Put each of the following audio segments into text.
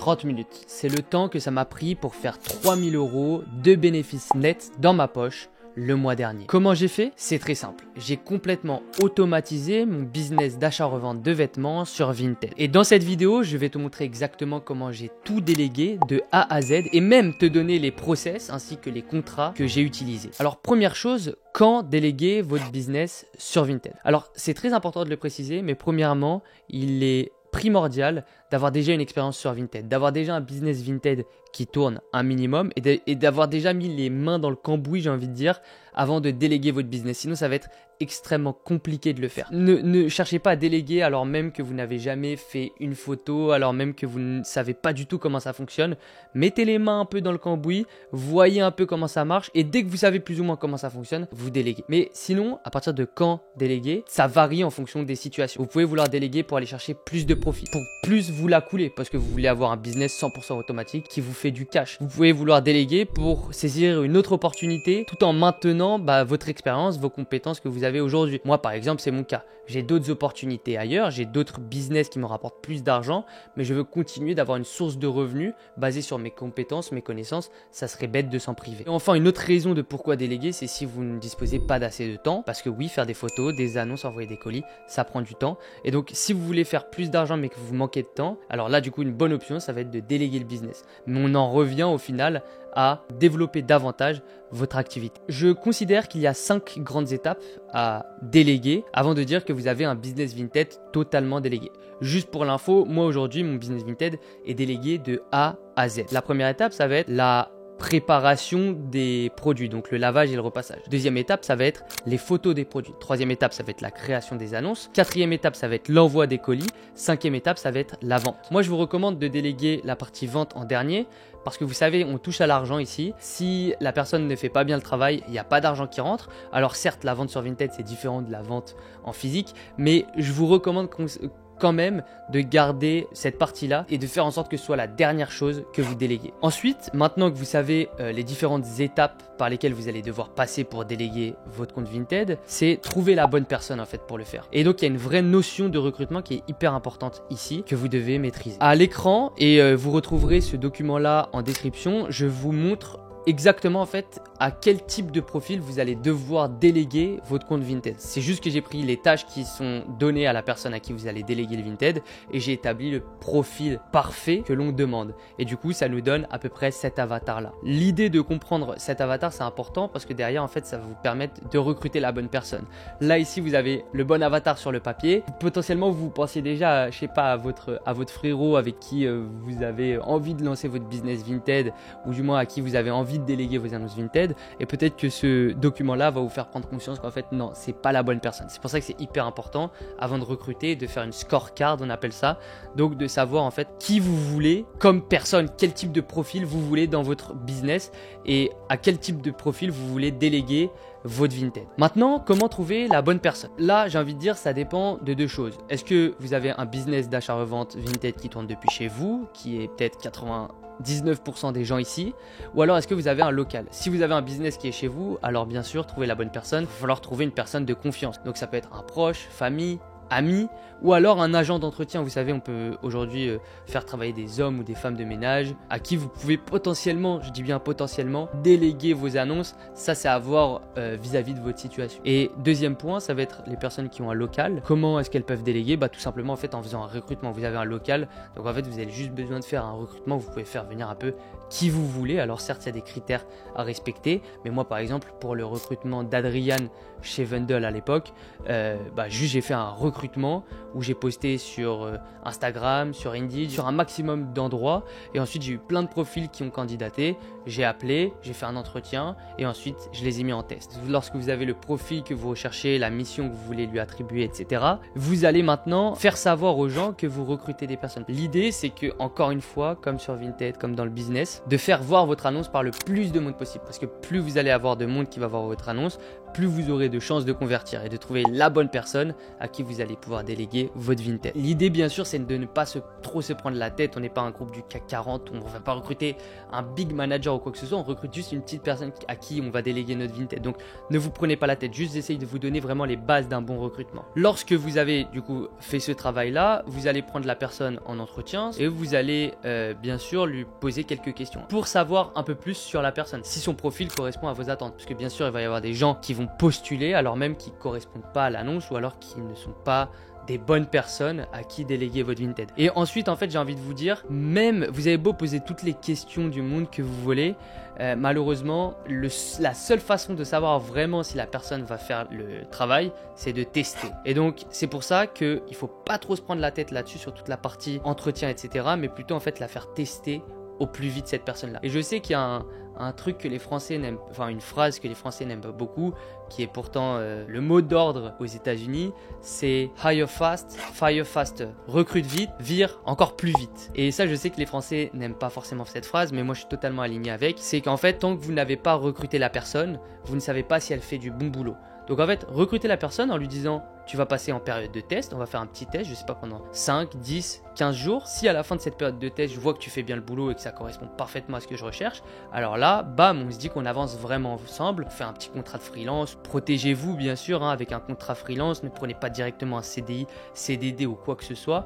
30 minutes. C'est le temps que ça m'a pris pour faire 3000 € de bénéfices nets dans ma poche le mois dernier. Comment j'ai fait? C'est très simple. J'ai complètement automatisé mon business d'achat-revente de vêtements sur Vinted. Et dans cette vidéo, je vais te montrer exactement comment j'ai tout délégué de A à Z et même te donner les process ainsi que les contrats que j'ai utilisés. Alors première chose, quand déléguer votre business sur Vinted? Alors c'est très important de le préciser, mais premièrement, il est primordial d'avoir déjà une expérience sur Vinted, d'avoir déjà un business Vinted qui tourne un minimum et d'avoir déjà mis les mains dans le cambouis, j'ai envie de dire, avant de déléguer votre business. Sinon, ça va être extrêmement compliqué de le faire. Ne cherchez pas à déléguer alors même que vous n'avez jamais fait une photo, alors même que vous ne savez pas du tout comment ça fonctionne. Mettez les mains un peu dans le cambouis, voyez un peu comment ça marche et dès que vous savez plus ou moins comment ça fonctionne, vous déléguez. Mais sinon, à partir de quand déléguer, ça varie en fonction des situations. Vous pouvez vouloir déléguer pour aller chercher plus de profit, pour plus vous la couler parce que vous voulez avoir un business 100% automatique qui vous fait du cash. Vous pouvez vouloir déléguer pour saisir une autre opportunité tout en maintenant votre expérience, vos compétences que vous avez aujourd'hui. Moi, par exemple, c'est mon cas. J'ai d'autres opportunités ailleurs, j'ai d'autres business qui me rapportent plus d'argent, mais je veux continuer d'avoir une source de revenus basée sur mes compétences, mes connaissances. Ça serait bête de s'en priver. Et enfin, une autre raison de pourquoi déléguer, c'est si vous ne disposez pas d'assez de temps, parce que oui, faire des photos, des annonces, envoyer des colis, ça prend du temps. Et donc, si vous voulez faire plus d'argent mais que vous manquez de temps, alors là, du coup, une bonne option, ça va être de déléguer le business. Mais on en revient au final à développer davantage votre activité. Je considère qu'il y a 5 grandes étapes à déléguer avant de dire que vous avez un business Vinted totalement délégué. Juste pour l'info, moi aujourd'hui, mon business Vinted est délégué de A à Z. La première étape, ça va être la préparation des produits, donc le lavage et le repassage. Deuxième étape, ça va être les photos des produits. Troisième étape, ça va être la création des annonces. Quatrième étape, ça va être l'envoi des colis. Cinquième étape, ça va être la vente. Moi, je vous recommande de déléguer la partie vente en dernier parce que vous savez, on touche à l'argent ici. Si la personne ne fait pas bien le travail, il n'y a pas d'argent qui rentre. Alors certes, la vente sur Vinted, c'est différent de la vente en physique, mais je vous recommande quand même de garder cette partie-là et de faire en sorte que ce soit la dernière chose que vous déléguez. Ensuite, maintenant que vous savez les différentes étapes par lesquelles vous allez devoir passer pour déléguer votre compte Vinted, c'est trouver la bonne personne en fait pour le faire. Et donc, il y a une vraie notion de recrutement qui est hyper importante ici que vous devez maîtriser. À l'écran, et vous retrouverez ce document-là en description, je vous montre exactement en fait à quel type de profil vous allez devoir déléguer votre compte Vinted. C'est juste que j'ai pris les tâches qui sont données à la personne à qui vous allez déléguer le Vinted et j'ai établi le profil parfait que l'on demande. Et du coup, ça nous donne à peu près cet avatar-là. L'idée de comprendre cet avatar, c'est important parce que derrière, en fait, ça va vous permettre de recruter la bonne personne. Là, ici, vous avez le bon avatar sur le papier. Potentiellement, vous pensiez déjà, je sais pas, à votre frérot avec qui vous avez envie de lancer votre business Vinted ou du moins à qui vous avez envie de déléguer vos annonces Vinted et peut-être que ce document-là va vous faire prendre conscience qu'en fait non, c'est pas la bonne personne. C'est pour ça que c'est hyper important avant de recruter de faire une scorecard, on appelle ça, donc de savoir en fait qui vous voulez comme personne, quel type de profil vous voulez dans votre business et à quel type de profil vous voulez déléguer votre Vinted. Maintenant, comment trouver la bonne personne? Là, j'ai envie de dire, ça dépend de deux choses. Est-ce que vous avez un business d'achat-revente Vinted qui tourne depuis chez vous, qui est peut-être 99% des gens ici, ou alors est-ce que vous avez un local? Si vous avez un business qui est chez vous, alors bien sûr, trouver la bonne personne, il va falloir trouver une personne de confiance. Donc ça peut être un proche, famille, ami, ou alors un agent d'entretien. Vous savez, on peut aujourd'hui faire travailler des hommes ou des femmes de ménage à qui vous pouvez potentiellement, je dis bien potentiellement, déléguer vos annonces. Ça, c'est à voir vis-à-vis de votre situation. Et deuxième point, ça va être les personnes qui ont un local. Comment est-ce qu'elles peuvent déléguer? Tout simplement en fait en faisant un recrutement. Vous avez un local, donc en fait vous avez juste besoin de faire un recrutement. Vous pouvez faire venir un peu qui vous voulez. Alors certes, il y a des critères à respecter, mais moi par exemple pour le recrutement d'Adrian chez Vendel à l'époque, juste j'ai fait un recrutement où j'ai posté sur Instagram, sur Indeed, sur un maximum d'endroits et ensuite j'ai eu plein de profils qui ont candidaté, j'ai appelé, j'ai fait un entretien et ensuite je les ai mis en test. Lorsque vous avez le profil que vous recherchez, la mission que vous voulez lui attribuer, etc., vous allez maintenant faire savoir aux gens que vous recrutez des personnes. L'idée c'est que, encore une fois, comme sur Vinted, comme dans le business, de faire voir votre annonce par le plus de monde possible parce que plus vous allez avoir de monde qui va voir votre annonce, plus vous aurez de chances de convertir et de trouver la bonne personne à qui vous allez pouvoir déléguer votre Vinted. L'idée bien sûr c'est de ne pas trop se prendre la tête, on n'est pas un groupe du CAC 40, on ne va pas recruter un big manager ou quoi que ce soit, on recrute juste une petite personne à qui on va déléguer notre Vinted. Donc ne vous prenez pas la tête, juste essayez de vous donner vraiment les bases d'un bon recrutement. Lorsque vous avez du coup fait ce travail là, vous allez prendre la personne en entretien et vous allez bien sûr lui poser quelques questions pour savoir un peu plus sur la personne, si son profil correspond à vos attentes, parce que bien sûr il va y avoir des gens qui vont postuler alors même qu'ils ne correspondent pas à l'annonce ou alors qui ne sont pas des bonnes personnes à qui déléguer votre Vinted. Et ensuite en fait j'ai envie de vous dire, même vous avez beau poser toutes les questions du monde que vous voulez, malheureusement la seule façon de savoir vraiment si la personne va faire le travail, c'est de tester. Et donc c'est pour ça qu'il ne faut pas trop se prendre la tête là-dessus sur toute la partie entretien etc, mais plutôt en fait la faire tester au plus vite cette personne-là. Et je sais qu'il y a un truc que les Français n'aiment, enfin une phrase que les Français n'aiment pas beaucoup, qui est pourtant le mot d'ordre aux États-Unis, c'est hire fast, fire faster. Recrute vite, vire encore plus vite. Et ça, je sais que les Français n'aiment pas forcément cette phrase, mais moi je suis totalement aligné avec. C'est qu'en fait, tant que vous n'avez pas recruté la personne, vous ne savez pas si elle fait du bon boulot. Donc en fait, recrutez la personne en lui disant tu vas passer en période de test, on va faire un petit test, je sais pas, pendant 5, 10, 15 jours. Si à la fin de cette période de test, je vois que tu fais bien le boulot et que ça correspond parfaitement à ce que je recherche, alors là, bam, on se dit qu'on avance vraiment ensemble, on fait un petit contrat de freelance. Protégez-vous bien sûr avec un contrat freelance, ne prenez pas directement un CDI, CDD ou quoi que ce soit,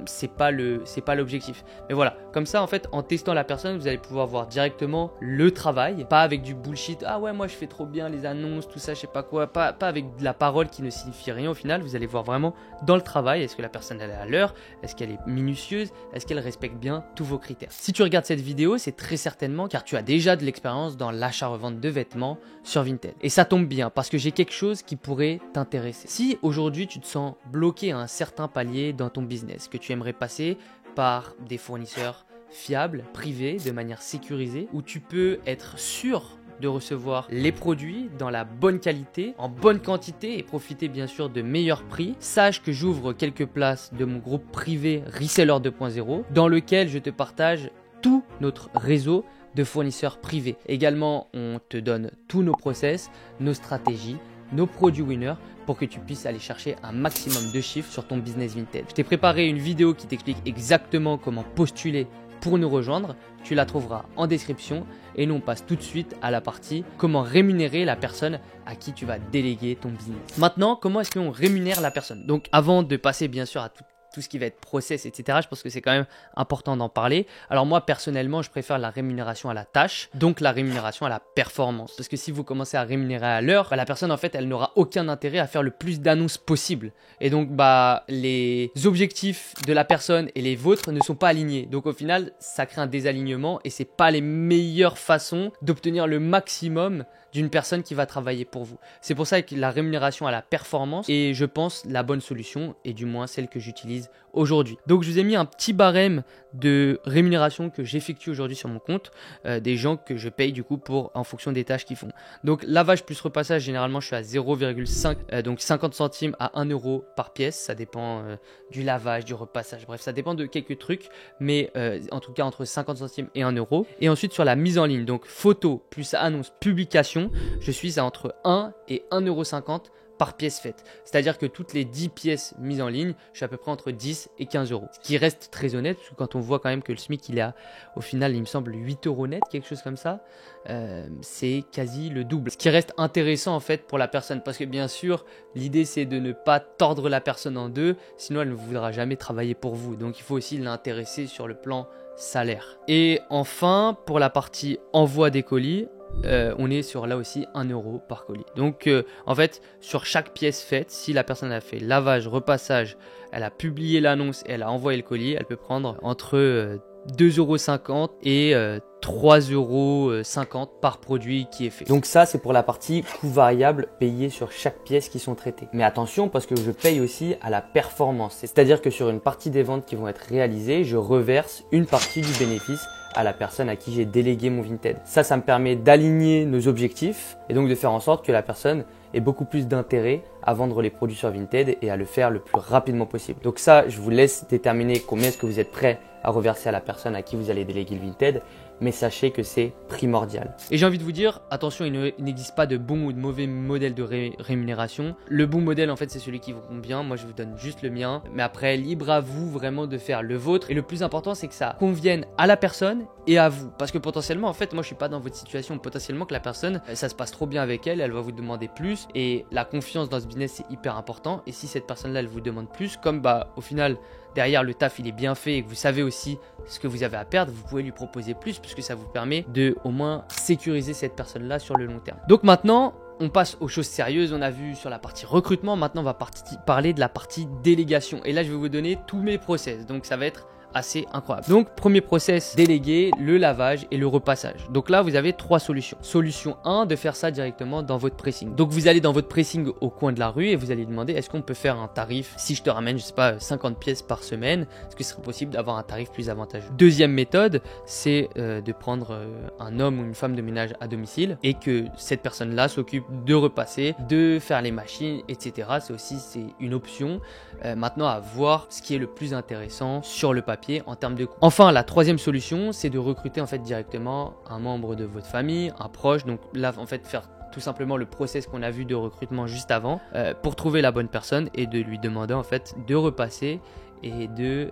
c'est pas l'objectif. Mais voilà, comme ça en fait, en testant la personne, vous allez pouvoir voir directement le travail, pas avec du bullshit, ah ouais moi je fais trop bien les annonces, tout ça, je sais pas quoi, pas avec de la parole qui ne signifie rien au final. Vous allez voir vraiment dans le travail, est-ce que la personne elle est à l'heure, est-ce qu'elle est minutieuse, est-ce qu'elle respecte bien tous vos critères. Si tu regardes cette vidéo, c'est très certainement car tu as déjà de l'expérience dans l'achat-revente de vêtements sur Vinted. Et ça tombe bien parce que j'ai quelque chose qui pourrait t'intéresser. Si aujourd'hui tu te sens bloqué à un certain palier dans ton business, que tu aimerais passer par des fournisseurs fiables, privés, de manière sécurisée, où tu peux être sûr de recevoir les produits dans la bonne qualité, en bonne quantité et profiter bien sûr de meilleurs prix, sache que j'ouvre quelques places de mon groupe privé Reseller 2.0 dans lequel je te partage tout notre réseau de fournisseurs privés. Également, on te donne tous nos process, nos stratégies, nos produits winners pour que tu puisses aller chercher un maximum de chiffres sur ton business Vinted. Je t'ai préparé une vidéo qui t'explique exactement comment postuler pour nous rejoindre, tu la trouveras en description et nous on passe tout de suite à la partie comment rémunérer la personne à qui tu vas déléguer ton business. Maintenant, comment est-ce qu'on rémunère la personne? Donc avant de passer bien sûr à tout ce qui va être process, etc. Je pense que c'est quand même important d'en parler. Alors moi, personnellement, je préfère la rémunération à la tâche, donc la rémunération à la performance. Parce que si vous commencez à rémunérer à l'heure, la personne, en fait, elle n'aura aucun intérêt à faire le plus d'annonces possible. Et donc, les objectifs de la personne et les vôtres ne sont pas alignés. Donc au final, ça crée un désalignement et c'est pas les meilleures façons d'obtenir le maximum d'une personne qui va travailler pour vous. C'est pour ça que la rémunération à la performance est, je pense, la bonne solution et du moins celle que j'utilise aujourd'hui. Donc je vous ai mis un petit barème de rémunération que j'effectue aujourd'hui sur mon compte, des gens que je paye du coup en fonction des tâches qu'ils font. Donc lavage plus repassage, généralement je suis à 0,5, donc 50 centimes à 1 euro par pièce, ça dépend du lavage, du repassage, bref ça dépend de quelques trucs, mais en tout cas entre 50 centimes et 1 euro. Et ensuite sur la mise en ligne, donc photo plus annonce, publication, je suis à entre 1 et 1,50 € par pièce faite. C'est-à-dire que toutes les 10 pièces mises en ligne, je suis à peu près entre 10 et 15 euros. Ce qui reste très honnête, parce que quand on voit quand même que le SMIC, il est au final, il me semble 8 euros net, quelque chose comme ça, c'est quasi le double. Ce qui reste intéressant en fait pour la personne, parce que bien sûr, l'idée c'est de ne pas tordre la personne en deux, sinon elle ne voudra jamais travailler pour vous. Donc il faut aussi l'intéresser sur le plan salaire. Et enfin, pour la partie envoi des colis, on est sur là aussi 1 euro par colis. Donc en fait sur chaque pièce faite, si la personne a fait lavage, repassage, elle a publié l'annonce et elle a envoyé le colis, elle peut prendre entre 2,50 € et 3,50 € par produit qui est fait. Donc ça c'est pour la partie coût variable payé sur chaque pièce qui sont traitées. Mais attention parce que je paye aussi à la performance. C'est-à-dire que sur une partie des ventes qui vont être réalisées, je reverse une partie du bénéfice à la personne à qui j'ai délégué mon Vinted. Ça me permet d'aligner nos objectifs et donc de faire en sorte que la personne ait beaucoup plus d'intérêt à vendre les produits sur Vinted et à le faire le plus rapidement possible. Donc ça, je vous laisse déterminer combien est-ce que vous êtes prêt à reverser à la personne à qui vous allez déléguer le Vinted, mais sachez que c'est primordial. Et j'ai envie de vous dire, attention, il n'existe pas de bon ou de mauvais modèle de rémunération. Le bon modèle, en fait, c'est celui qui vous convient. Moi, je vous donne juste le mien. Mais après, libre à vous vraiment de faire le vôtre. Et le plus important, c'est que ça convienne à la personne et à vous. Parce que potentiellement, en fait, moi, je suis pas dans votre situation. Potentiellement que la personne, ça se passe trop bien avec elle, elle va vous demander plus. Et la confiance dans ce business, c'est hyper important. Et si cette personne-là, elle vous demande plus, comme au final, derrière le taf, il est bien fait et que vous savez aussi ce que vous avez à perdre, vous pouvez lui proposer plus puisque ça vous permet de au moins sécuriser cette personne-là sur le long terme. Donc maintenant, on passe aux choses sérieuses. On a vu sur la partie recrutement. Maintenant, on va parler de la partie délégation. Et là, je vais vous donner tous mes process. Donc, ça va être assez incroyable. Donc, premier process, déléguer le lavage et le repassage. Donc là, vous avez 3 solutions. Solution 1, de faire ça directement dans votre pressing. Donc, vous allez dans votre pressing au coin de la rue et vous allez demander est-ce qu'on peut faire un tarif, si je te ramène, je sais pas, 50 pièces par semaine, est-ce que ce serait possible d'avoir un tarif plus avantageux? Deuxième méthode, c'est de prendre un homme ou une femme de ménage à domicile et que cette personne-là s'occupe de repasser, de faire les machines, etc. C'est une option. Maintenant, à voir ce qui est le plus intéressant sur le papier en termes de coût. Enfin, la troisième solution, c'est de recruter en fait directement un membre de votre famille, un proche. Donc là, en fait, faire tout simplement le process qu'on a vu de recrutement juste avant pour trouver la bonne personne et de lui demander en fait de repasser et de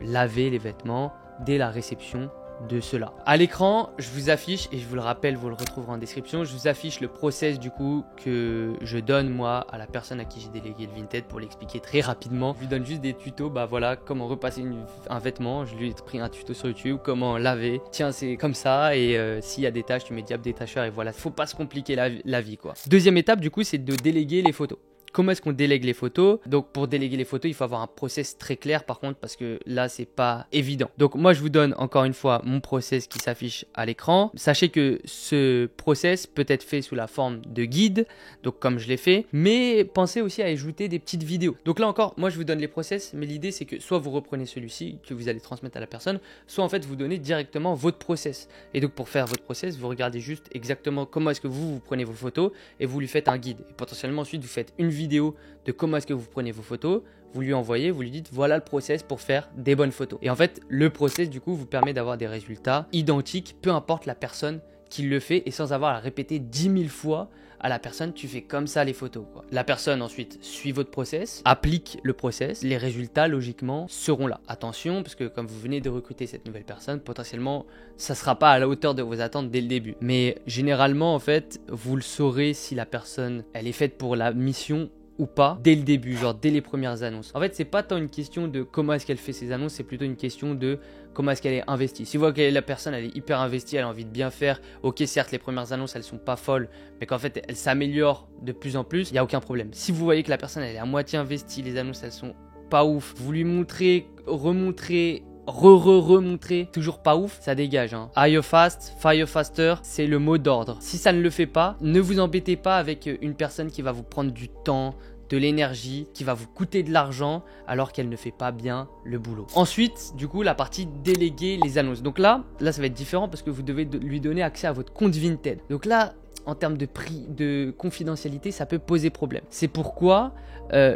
laver les vêtements dès la réception de cela. À l'écran, je vous affiche, et je vous le rappelle, vous le retrouverez en description, je vous affiche le process du coup que je donne moi à la personne à qui j'ai délégué le Vinted pour l'expliquer très rapidement. Je lui donne juste des tutos, voilà, comment repasser un vêtement, je lui ai pris un tuto sur YouTube, comment laver, tiens c'est comme ça, et s'il y a des tâches, tu mets diable détacheur, et voilà, faut pas se compliquer la vie quoi. Deuxième étape du coup, c'est de déléguer les photos. Comment est-ce qu'on délègue les photos? Donc pour déléguer les photos, il faut avoir un process très clair par contre parce que là, c'est pas évident. Donc moi, je vous donne encore une fois mon process qui s'affiche à l'écran. Sachez que ce process peut être fait sous la forme de guide, donc comme je l'ai fait, mais pensez aussi à ajouter des petites vidéos. Donc là encore, moi je vous donne les process, mais l'idée c'est que soit vous reprenez celui-ci que vous allez transmettre à la personne, soit en fait vous donnez directement votre process. Et donc pour faire votre process, vous regardez juste exactement comment est-ce que vous prenez vos photos et vous lui faites un guide. Et potentiellement ensuite, vous faites une vidéo de comment est-ce que vous prenez vos photos, vous lui envoyez, vous lui dites voilà le process pour faire des bonnes photos. Et en fait, le process du coup vous permet d'avoir des résultats identiques, peu importe la personne qui le fait et sans avoir à répéter 10 000 fois à la personne, tu fais comme ça les photos quoi. La personne ensuite suit votre process, applique le process, les résultats logiquement seront là. Attention parce que comme vous venez de recruter cette nouvelle personne, potentiellement ça ne sera pas à la hauteur de vos attentes dès le début. Mais généralement en fait, vous le saurez si la personne elle est faite pour la mission ou pas dès le début, genre dès les premières annonces. En fait, c'est pas tant une question de comment est-ce qu'elle fait ses annonces, c'est plutôt une question de comment est-ce qu'elle est investie. Si vous voyez que la personne elle est hyper investie, elle a envie de bien faire, ok certes les premières annonces elles sont pas folles, mais qu'en fait elle s'améliore de plus en plus, il n'y a aucun problème. Si vous voyez que la personne elle est à moitié investie, les annonces elles sont pas ouf, vous lui montrez, remontrez, remontrer, toujours pas ouf, ça dégage. Hire fast, fire faster, c'est le mot d'ordre. Si ça ne le fait pas, ne vous embêtez pas avec une personne qui va vous prendre du temps, de l'énergie, qui va vous coûter de l'argent alors qu'elle ne fait pas bien le boulot. Ensuite, du coup, la partie déléguer les annonces. Donc là, ça va être différent parce que vous devez lui donner accès à votre compte Vinted. Donc là, en termes de prix, de confidentialité, ça peut poser problème. C'est pourquoi,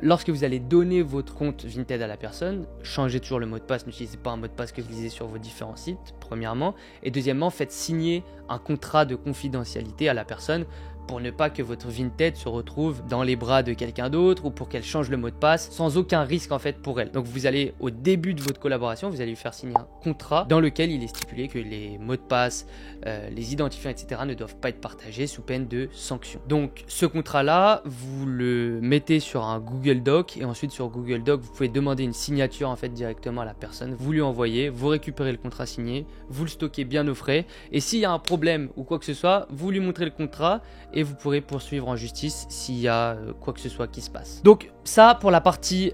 lorsque vous allez donner votre compte Vinted à la personne, changez toujours le mot de passe, n'utilisez pas un mot de passe que vous lisez sur vos différents sites, premièrement. Et deuxièmement, faites signer un contrat de confidentialité à la personne pour ne pas que votre Vinted se retrouve dans les bras de quelqu'un d'autre ou pour qu'elle change le mot de passe sans aucun risque en fait pour elle. Donc vous allez au début de votre collaboration, vous allez lui faire signer un contrat dans lequel il est stipulé que les mots de passe, les identifiants, etc. ne doivent pas être partagés sous peine de sanctions. Donc ce contrat-là, vous le mettez sur un Google Doc et ensuite sur Google Doc, vous pouvez demander une signature en fait directement à la personne. Vous lui envoyez, vous récupérez le contrat signé, vous le stockez bien au frais et s'il y a un problème ou quoi que ce soit, vous lui montrez le contrat et vous pourrez poursuivre en justice s'il y a quoi que ce soit qui se passe. Donc ça pour la partie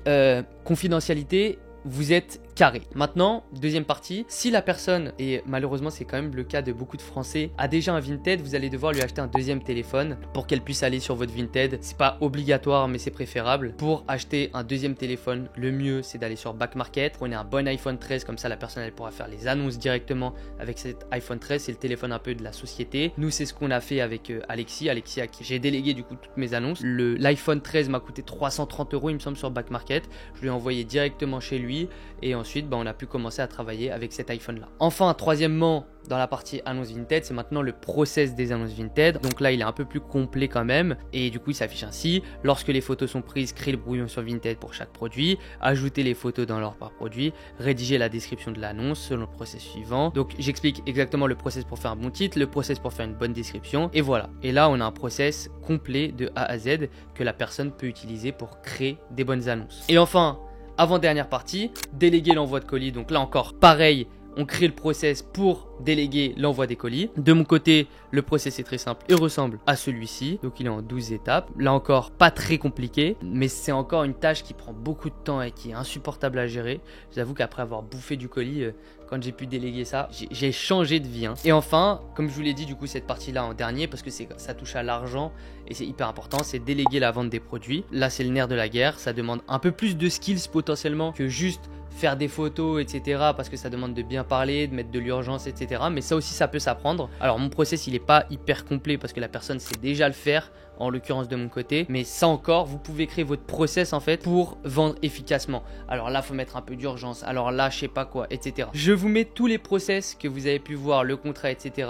confidentialité, vous êtes carré. Maintenant, deuxième partie, si la personne, et malheureusement c'est quand même le cas de beaucoup de Français, a déjà un Vinted, vous allez devoir lui acheter un deuxième téléphone pour qu'elle puisse aller sur votre Vinted. C'est pas obligatoire mais c'est préférable. Pour acheter un deuxième téléphone, le mieux c'est d'aller sur Back Market. Prenez un bon iPhone 13, comme ça la personne elle pourra faire les annonces directement avec cet iPhone 13. C'est le téléphone un peu de la société. Nous c'est ce qu'on a fait avec Alexis à qui j'ai délégué du coup toutes mes annonces. L'iPhone 13 m'a coûté 330 € il me semble sur Back Market. Je lui ai envoyé directement chez lui et ensuite ensuite, on a pu commencer à travailler avec cet iPhone-là. Enfin, troisièmement, dans la partie annonce Vinted, c'est maintenant le process des annonces Vinted. Donc là, il est un peu plus complet quand même. Et du coup, il s'affiche ainsi. Lorsque les photos sont prises, créer le brouillon sur Vinted pour chaque produit, ajouter les photos dans l'ordre par produit, rédiger la description de l'annonce selon le process suivant. Donc j'explique exactement le process pour faire un bon titre, le process pour faire une bonne description. Et voilà. Et là, on a un process complet de A à Z que la personne peut utiliser pour créer des bonnes annonces. Et enfin, avant-dernière partie, déléguer l'envoi de colis. Donc là encore, pareil. On crée le process pour déléguer l'envoi des colis. De mon côté, le process est très simple et ressemble à celui-ci. Donc il est en 12 étapes. Là encore, pas très compliqué, mais c'est encore une tâche qui prend beaucoup de temps et qui est insupportable à gérer. J'avoue qu'après avoir bouffé du colis, quand j'ai pu déléguer ça, j'ai changé de vie. Et enfin, comme je vous l'ai dit, du coup, cette partie-là en dernier, parce que ça touche à l'argent et c'est hyper important, c'est déléguer la vente des produits. Là, c'est le nerf de la guerre. Ça demande un peu plus de skills potentiellement que juste faire des photos, etc. parce que ça demande de bien parler, de mettre de l'urgence, etc. Mais ça aussi, ça peut s'apprendre. Alors, mon process, il n'est pas hyper complet parce que la personne sait déjà le faire, en l'occurrence de mon côté. Mais ça encore, vous pouvez créer votre process en fait pour vendre efficacement. Alors là, il faut mettre un peu d'urgence. Alors là, je sais pas quoi, etc. Je vous mets tous les process que vous avez pu voir, le contrat, etc.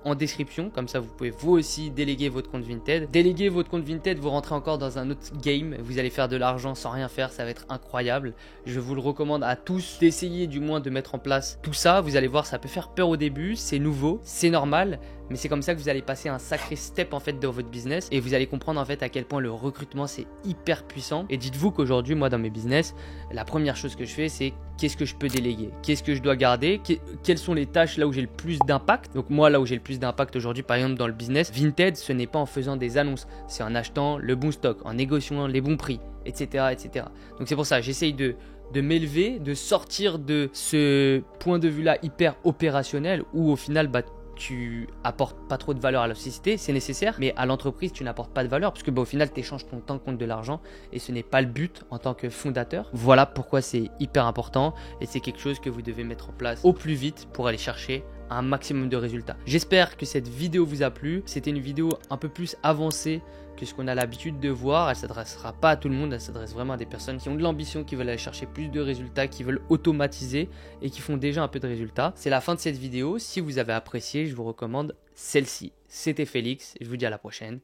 en description, comme ça vous pouvez vous aussi déléguer votre compte Vinted. Déléguer votre compte Vinted, vous rentrez encore dans un autre game, vous allez faire de l'argent sans rien faire, ça va être incroyable. Je vous le recommande à tous d'essayer du moins de mettre en place tout ça. Vous allez voir, ça peut faire peur au début, c'est nouveau, c'est normal, mais c'est comme ça que vous allez passer un sacré step en fait dans votre business et vous allez comprendre en fait à quel point le recrutement c'est hyper puissant. Et dites-vous qu'aujourd'hui, moi dans mes business, la première chose que je fais c'est qu'est-ce que je peux déléguer, qu'est-ce que je dois garder, quelles sont les tâches là où j'ai le plus d'impact. Donc moi là où j'ai le plus d'impact aujourd'hui par exemple dans le business Vinted, ce n'est pas en faisant des annonces, c'est en achetant le bon stock, en négociant les bons prix, etc. etc. Donc c'est pour ça j'essaye de m'élever, de sortir de ce point de vue là hyper opérationnel où au final tu apportes pas trop de valeur à la société, c'est nécessaire, mais à l'entreprise, tu n'apportes pas de valeur parce que au final, tu échanges ton temps contre de l'argent et ce n'est pas le but en tant que fondateur. Voilà pourquoi c'est hyper important et c'est quelque chose que vous devez mettre en place au plus vite pour aller chercher un maximum de résultats. J'espère que cette vidéo vous a plu. C'était une vidéo un peu plus avancée que ce qu'on a l'habitude de voir. Elle ne s'adressera pas à tout le monde, elle s'adresse vraiment à des personnes qui ont de l'ambition, qui veulent aller chercher plus de résultats, qui veulent automatiser et qui font déjà un peu de résultats. C'est la fin de cette vidéo. Si vous avez apprécié, je vous recommande celle-ci. C'était Félix, je vous dis à la prochaine.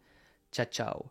Ciao, ciao.